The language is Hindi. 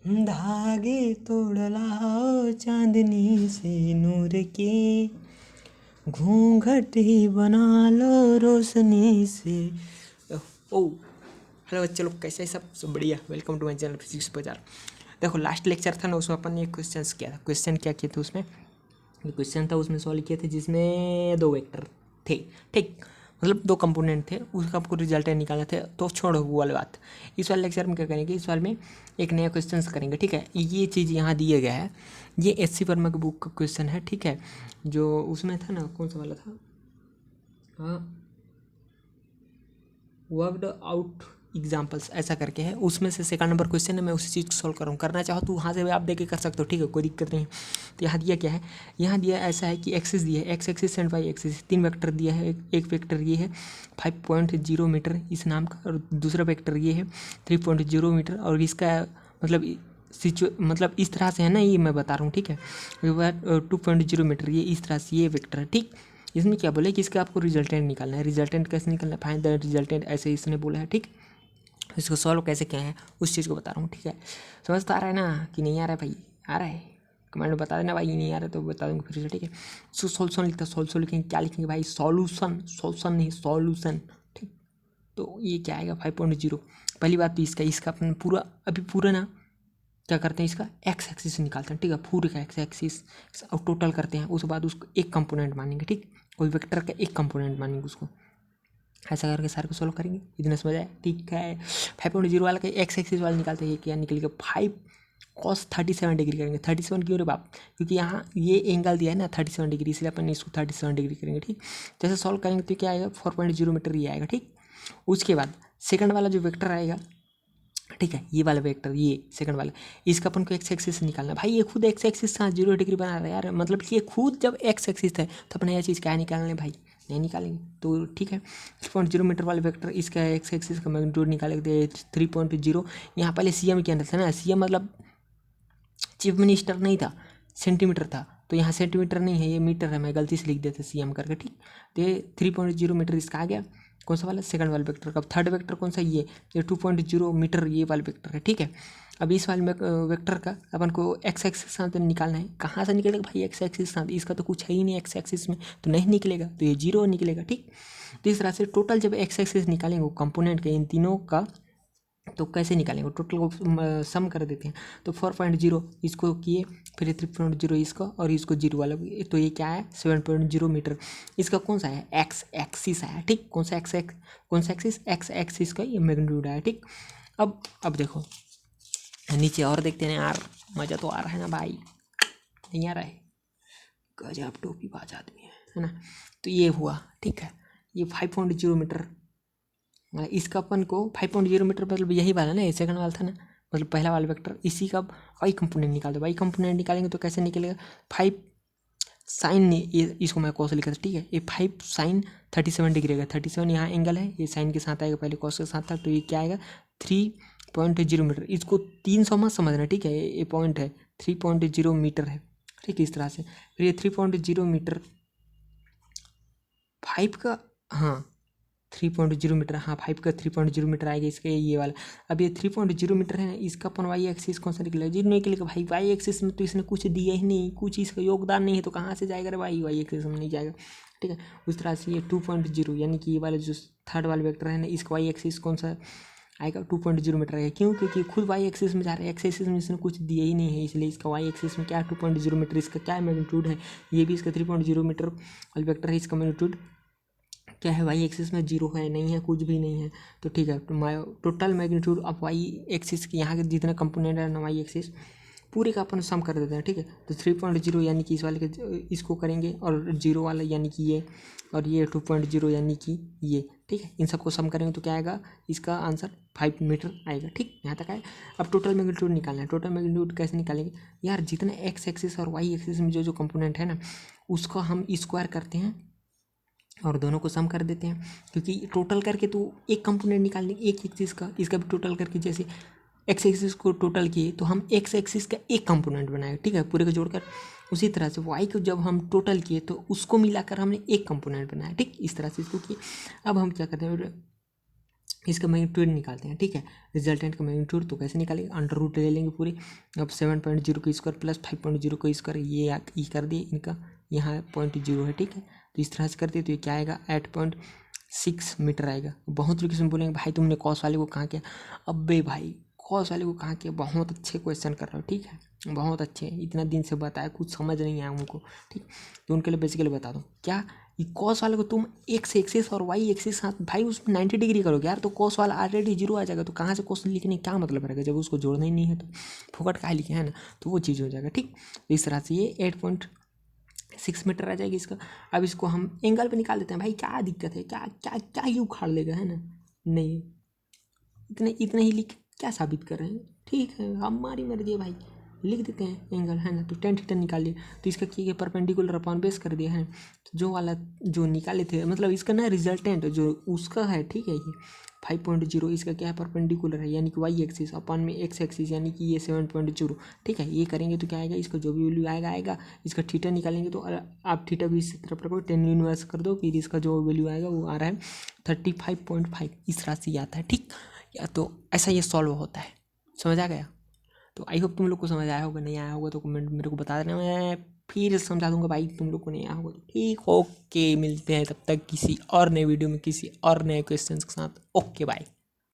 धागे तोड़ लाओ चांदनी से नूर के, घूंघट ही बना लो रोशनी से। ओ हेलो बच्चे लोग, कैसे सब बढ़िया। Welcome to my channel physics bazaar. देखो लास्ट लेक्चर था ना, उसमें अपन ने एक क्वेश्चन किया था। क्वेश्चन क्या किए थे उसमें, क्वेश्चन था उसमें सॉल्व किए थे जिसमें दो वेक्टर थे, ठीक, मतलब दो कंपोनेंट थे, उसका आपको रिजल्ट निकालना थे। तो छोड़ो वो वाली बात। इस वाले लेक्चर में क्या करेंगे, इस वाले में एक नया क्वेश्चन करेंगे, ठीक है। ये चीज़ यहाँ दिया गया है, ये एस.सी. वर्मा की बुक का क्वेश्चन है, ठीक है। जो उसमें था ना, कौन सा वाला था, हाँ, वर्कड आउट एग्जाम्पल्स ऐसा करके है, उसमें से सेकंड नंबर क्वेश्चन है। मैं उसी चीज़ को सॉल्व कर रहा हूँ। करना चाहो तो वहाँ से भी आप देख कर सकते हो, ठीक है, कोई दिक्कत नहीं। तो यहाँ दिया क्या है, यहाँ दिया ऐसा है कि एक्सिस दिया है, x axis and y axis, तीन वेक्टर दिया है। एक वेक्टर ये है 5.0 मीटर इस नाम का, और दूसरा वेक्टर ये है 3.0 मीटर, और इसका मतलब इस तरह से है ना, ये मैं बता रहा हूँ, ठीक है। 2.0 मीटर ये इस तरह से ये वेक्टर है, ठीक। इसमें क्या बोले कि इसका आपको रिजल्टेंट निकालना है। रिजल्टेंट कैसे निकालना है, फाइंड द रिजल्टेंट, ऐसे इसने बोला है, ठीक। इसको सॉल्व कैसे क्या है उस चीज़ को बता रहा हूँ, ठीक है। समझ तो आ रहा है ना कि नहीं आ रहा है भाई? आ रहा है, कमेंट में बता देना भाई। नहीं आ रहा है तो बता दूँगा फिर से, ठीक है। इसको सॉल्यूशन लिखता, सॉल्यूशन लिखेंगे, क्या लिखेंगे भाई, सॉल्यूशन, सॉल्यूशन नहीं सॉल्यूशन, ठीक। तो ये क्या आएगा 5.0। पहली बात तो इसका अपन पूरा अभी पूरा ना क्या करते हैं, इसका एक्स एक्सिस निकालते हैं, ठीक है। पूरे का एक्स एक्सिस और टोटल करते हैं, उसके बाद उसको एक कंपोनेंट मानेंगे, ठीक। कोई वेक्टर का एक कंपोनेंट मानेंगे उसको, ऐसा करके सारे को सोल्व करेंगे। इतना समझ आया, ठीक है। 5.0 वाला का एक्स एक्सिस वाला निकालते हैं, क्या निकलेगा 5 cos 37 डिग्री करेंगे। 37 क्यों रे बाप, क्योंकि यहाँ ये एंगल दिया है ना 37 डिग्री, इसलिए अपन इसको 37 डिग्री करेंगे, ठीक। जैसे सॉल्व करेंगे तो क्या आएगा 4.0 मीटर ये आएगा, ठीक। उसके बाद सेकंड वाला जो वेक्टर आएगा, ठीक है, ये वाला वेक्टर, ये सेकंड वाला, इसका अपन को एक्स एक्सिस निकालना है। भाई ये खुद एक्स एक्सिस था, 0 डिग्री बना रहा है यार, मतलब ये खुद जब एक्स एक्सिस है तो अपने यह चीज़ क्या निकालने भाई, नहीं निकालेंगे तो ठीक है। 3.0 मीटर वाले वेक्टर, इसका एक्स एक्सिस का मैग्नीट्यूड निकालेंगे 3.0। यहाँ पहले सीएम के अंदर था ना, सीएम मतलब चीफ मिनिस्टर नहीं था, सेंटीमीटर था, तो यहाँ सेंटीमीटर नहीं है, ये मीटर है, मैं गलती से लिख देता सीएम करके, ठीक। तो ये 3.0 मीटर इसका आ गया, कौन सा वाला, सेकंड वाला वेक्टर का। थर्ड वेक्टर कौन सा, ये 2.0 मीटर ये वाला वेक्टर है, ठीक है। अब इस वाले वेक्टर का अपन को एक्स एक्सिस साथ निकालना है। कहाँ से निकलेगा भाई एक्स एक्सिस साथ, इसका तो कुछ है ही नहीं एक्स एक्सिस में, तो नहीं निकलेगा, तो ये 0 निकलेगा, ठीक। तो इस तरह से टोटल जब एक्स एक्सिस निकालेंगे वो कंपोनेंट के इन तीनों का, तो कैसे निकालेंगे, टोटल को सम कर देते हैं। तो 4.0 इसको किए, फिर 3.0 इसका, और इसको 0 वाला, तो ये क्या है 7.0 मीटर। इसका कौन सा है, एक्स एक्सिस आया, ठीक। कौन सा कौन सा एक्सिस, एक्स एक्सिस का ये मैग्नीट्यूड आया, ठीक। अब देखो नीचे और देखते हैं यार, मज़ा तो आ रहा है ना भाई, नहीं आ रहा है, गजब टोपी बाज आदमी है ना। तो ये हुआ, ठीक है। ये 5.0 मीटर, इसका अपन को 5.0 मीटर मतलब यही वाला ना, सेकंड वाला था ना, मतलब पहला वाला वेक्टर, इसी का वाई कंपोनेंट निकाल दो। वाई कंपोनेंट निकालेंगे तो कैसे निकलेगा, 5 साइन, ये इसको मैं कॉस लिखा था, ठीक है। ये 5 साइन 37 डिग्री का, 37 यहाँ एंगल है, ये साइन के साथ आएगा, पहले कॉस के साथ था, तो ये क्या आएगा 3.0 मीटर। इसको 300 मत समझना, ठीक है, ये पॉइंट है, 3.0 मीटर है, ठीक है, इस तरह से। फिर ये 3.0 मीटर 5 का, हाँ 3.0 मीटर, हाँ 5 का 3.0 मीटर आएगा इसका, ये वाला। अब ये 3.0 मीटर है ना, इसका अपन वाई एक्सिस कौन सा निकलेगा, 0 निकलेगा भाई। वाई एक्सिस में तो इसने कुछ दिया ही नहीं, कुछ इसका योगदान नहीं है, तो कहाँ से जाएगा रे भाई, वाई एक्सिस में नहीं जाएगा, ठीक है। उस तरह से ये 2.0 यानी कि ये वाला जो थर्ड वाला वेक्टर है ना, इसका वाई एक्सिस कौन सा आएगा 2.0 मीटर आएगा। क्यों, क्योंकि खुद वाई एक्सिस में जा रहा है, एक्स एक्सिस में इसने कुछ दिया ही नहीं है, इसलिए इसका वाई एक्सिस में क्या 2.0 मीटर, इसका क्या मैग्नीट्यूड है, ये भी इसका 3.0 मीटर वाला वेक्टर है, इसका मैग्नीट्यूड क्या है, वाई एक्सिस में 0 है, नहीं है, कुछ भी नहीं है, तो ठीक है। तो total magnitude of y axis के यहाँ के जितने कंपोनेंट है ना वाई एक्सिस पूरे का अपन सम कर देते हैं, ठीक है। तो 3.0 यानी कि इस वाले के इसको करेंगे, और 0 वाला यानी कि ये, और ये 2.0 यानी कि ये, ठीक है। इन सबको सम करेंगे तो क्या आएगा, इसका आंसर 5 मीटर आएगा, ठीक, यहाँ तक आए। अब टोटल मैग्नीट्यूड निकालना है। टोटल मैग्नीट्यूड कैसे निकालेंगे यार, जितने एक्स एक्सिस और वाई एक्सिस में जो कंपोनेंट है ना, उसका हम स्क्वायर करते हैं और दोनों को सम कर देते हैं, क्योंकि टोटल करके तो एक कंपोनेंट निकालने, एक एक्सिस का, इसका भी टोटल करके, जैसे एक्स एक्सिस को टोटल किए तो हम एक्स एक्सिस का एक कंपोनेंट बनाए, ठीक है, पूरे को जोड़कर। उसी तरह से वाई को जब हम टोटल किए तो उसको मिलाकर हमने एक कंपोनेंट बनाया, ठीक, इस तरह से इसको किए। अब हम क्या करते हैं, इसका मैग्नीट्यूड निकालते हैं, ठीक है। रिजल्टेंट का मैग्नीट्यूड तो कैसे निकालेंगे, अंडर रूट ले लेंगे पूरे। अब 7.0 का स्क्वायर प्लस 5.0 का स्क्वायर, ये कर दिए, इनका यहाँ 0.0 है, ठीक है। तो इस तरह से करते तो ये क्या आएगा, 8.6 मीटर आएगा। बहुत तरीके से बोलेंगे भाई तुमने कॉस वाले को कहाँ किया, अबे भाई कॉस वाले को कहाँ किया, बहुत अच्छे क्वेश्चन कर रहे हो, ठीक है, बहुत अच्छे। इतना दिन से बताया, कुछ समझ नहीं आया उनको, ठीक। तो उनके लिए बेसिकली बता दो क्या, ये कॉस वाले को तुम एक्स एक्सिस और वाई एक्सिस साथ भाई उसमें 90 डिग्री करोगे यार, तो कॉस वाला ऑलरेडी जीरो आ जाएगा, तो कहाँ से क्वेश्चन लिखने क्या मतलब रहेगा, जब उसको जोड़ना ही नहीं है तो फोकट काहे लिखे, है ना। तो वो चीज़ हो जाएगा, ठीक। तो इस तरह से ये 8.6 मीटर आ जाएगी इसका। अब इसको हम एंगल पे निकाल देते हैं, भाई क्या दिक्कत है, क्या क्या क्या ही उखाड़ लेगा, है ना। नहीं, इतने इतने ही लिख क्या साबित कर रहे हैं, ठीक है, हमारी मर्जी है भाई, लिख देते हैं एंगल, है ना। तो टेन थीटा निकाल लिए, तो इसका किए परपेंडिकुलर अपॉन बेस कर दिया है। तो जो वाला जो निकाले थे, मतलब इसका ना रिजल्टेंट जो उसका है, ठीक है, ये 5.0 इसका क्या है, परपेंडिकुलर है, यानी कि वाई एक्सिस अपॉन में एक्स एक्सिस, यानी कि ये 7.0, ठीक है। ये करेंगे तो क्या आएगा, इसका जो भी वैल्यू आएगा आएगा। इसका थीटा निकालेंगे तो आप थीटा भी इसी तरफ रखो, 10 इनवर्स कर दो, फिर इसका जो वैल्यू आएगा वो आ रहा है 35.5, इस राशि आता है, ठीक। या तो ऐसा ये सॉल्व होता है, समझ आ गया। तो आई होप तुम लोग को समझ आया होगा, नहीं आया होगा तो कमेंट मेरे को बता देना, मैं फिर समझा दूंगा भाई, तुम लोग को नहीं आया होगा तो, ठीक। ओके, मिलते हैं तब तक किसी और नए वीडियो में किसी और नए क्वेश्चन के साथ। Okay bye.